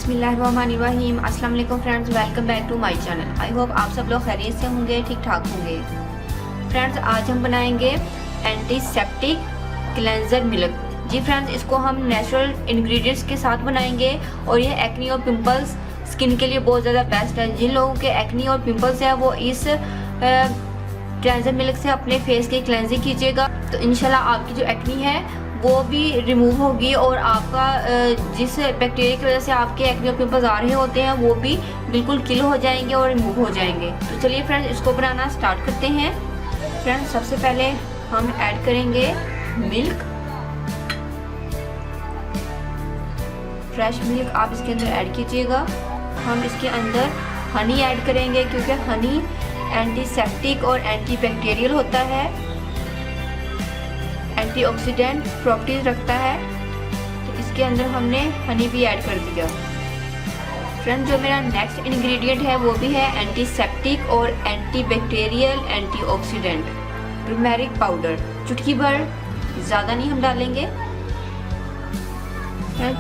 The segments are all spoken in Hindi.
बिस्मिल्लाहिर्रहमानिर्रहीम। अस्सलाम वालेकुम friends, welcome back to my channel. I hope आप सब लोग खैरियत से होंगे, ठीक ठाक होंगे। फ्रेंड्स, आज हम बनाएंगे एंटीसेप्टिक क्लेंजर मिल्क। जी फ्रेंड्स, इसको हम नेचुरल इंग्रेडिएंट्स के साथ बनाएंगे और ये एक्नी और पिंपल्स स्किन के लिए बहुत ज़्यादा बेस्ट है। जिन लोगों के एक्नी और पिंपल्स है वो इस क्लेंजर मिल्क से अपने फेस की क्लेंजिंग कीजिएगा, तो इंशाल्लाह आपकी जो एक्नी है वो भी रिमूव होगी और आपका जिस बैक्टीरिया की वजह से आपके एक्ने और पिंपल्स आ रहे होते हैं वो भी बिल्कुल किल हो जाएंगे और रिमूव हो जाएंगे। तो चलिए फ्रेंड्स, इसको बनाना स्टार्ट करते हैं। फ्रेंड्स, सबसे पहले हम ऐड करेंगे मिल्क, फ्रेश मिल्क आप इसके अंदर ऐड कीजिएगा। हम इसके अंदर हनी ऐड करेंगे क्योंकि हनी एंटीसेप्टिक और एंटीबैक्टीरियल होता है, एंटीऑक्सीडेंट प्रॉपर्टीज रखता है, तो इसके अंदर हमने हनी भी ऐड कर दिया। फ्रेंड्स, जो मेरा नेक्स्ट इंग्रेडिएंट है वो भी है एंटीसेप्टिक और एंटीबैक्टीरियल एंटीऑक्सीडेंट टर्मेरिक पाउडर। चुटकी भर, ज़्यादा नहीं हम डालेंगे।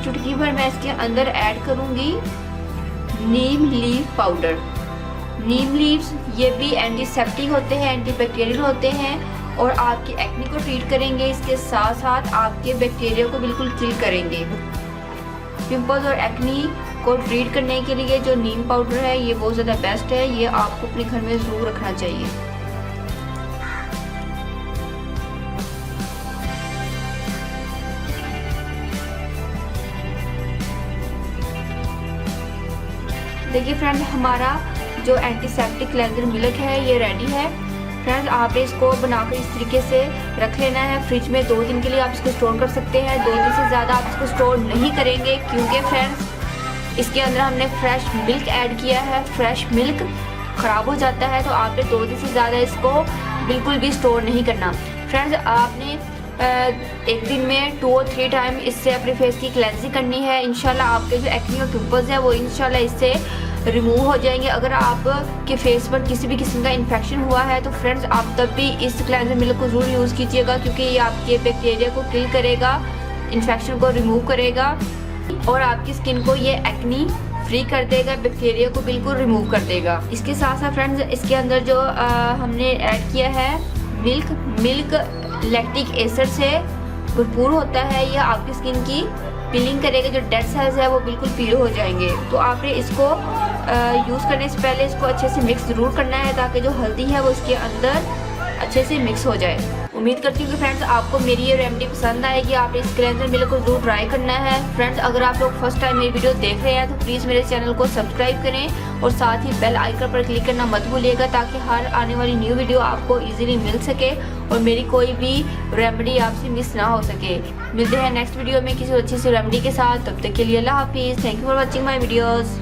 चुटकी भर मैं इसके अंदर ऐड करूँगी नीम लीफ पाउडर। नीम लीव्स ये भी एंटीसेप्टिक होते हैं, एंटीबैक्टीरियल होते हैं और आपकी एक्नी को ट्रीट करेंगे, इसके साथ साथ आपके बैक्टीरिया को बिल्कुल किल करेंगे। पिंपल्स और एक्नी को ट्रीट करने के लिए जो नीम पाउडर है ये बहुत ज़्यादा बेस्ट है, ये आपको अपने घर में ज़रूर रखना चाहिए। देखिए फ्रेंड, हमारा जो एंटीसेप्टिक क्लेंजर मिल्क है ये रेडी है। फ्रेंड्स, आपने इसको बनाकर इस तरीके से रख लेना है फ्रिज में। 2 दिन के लिए आप इसको स्टोर कर सकते हैं। 2 दिन से ज़्यादा आप इसको स्टोर नहीं करेंगे क्योंकि फ्रेंड्स इसके अंदर हमने फ्रेश मिल्क ऐड किया है। फ्रेश मिल्क ख़राब हो जाता है, तो आपने 2 दिन से ज़्यादा इसको बिल्कुल भी स्टोर नहीं करना। फ्रेंड्स, आपने एक दिन में 2 और 3 टाइम इससे अपने फेस की क्लेंजिंग करनी है। इंशाल्लाह आपके जो एक्नी और पिंपल्स है वो इंशाल्लाह इससे रिमूव हो जाएंगे। अगर आपके फेस पर किसी भी किस्म का इन्फेक्शन हुआ है तो फ्रेंड्स आप तब भी इस क्लेंजर मिल्क को ज़रूर यूज़ कीजिएगा क्योंकि ये आपके बैक्टीरिया को किल करेगा, इन्फेक्शन को रिमूव करेगा और आपकी स्किन को ये एक्नी फ्री कर देगा, बैक्टीरिया को बिल्कुल रिमूव कर देगा। इसके साथ साथ फ्रेंड्स इसके अंदर जो हमने ऐड किया है मिल्क लैक्टिक एसिड से भरपूर होता है। यह आपकी स्किन की पीलिंग करेगा, जो डेड सेल्स है वो बिल्कुल पील हो जाएंगे। तो आपने इसको यूज़ करने से पहले इसको अच्छे से मिक्स ज़रूर करना है ताकि जो हल्दी है वो इसके अंदर अच्छे से मिक्स हो जाए। उम्मीद करती हूँ कि फ्रेंड्स आपको मेरी ये रेमेडी पसंद आएगी। आपने इस क्लेंजर मिल्क को ज़रूर ट्राई करना है। फ्रेंड्स, अगर आप लोग फर्स्ट टाइम मेरी वीडियो देख रहे हैं तो प्लीज़ मेरे चैनल को सब्सक्राइब करें और साथ ही बेल आइकन पर क्लिक करना मत भूलिएगा ताकि हर आने वाली न्यू वीडियो आपको ईजिली मिल सके और मेरी कोई भी रेमेडी आपसे मिस ना हो सके। मिलते हैं नेक्स्ट वीडियो में किसी अच्छी सी रेमेडी के साथ। तब तक के लिए अल्लाह हाफिज़। Thank you for watching my videos.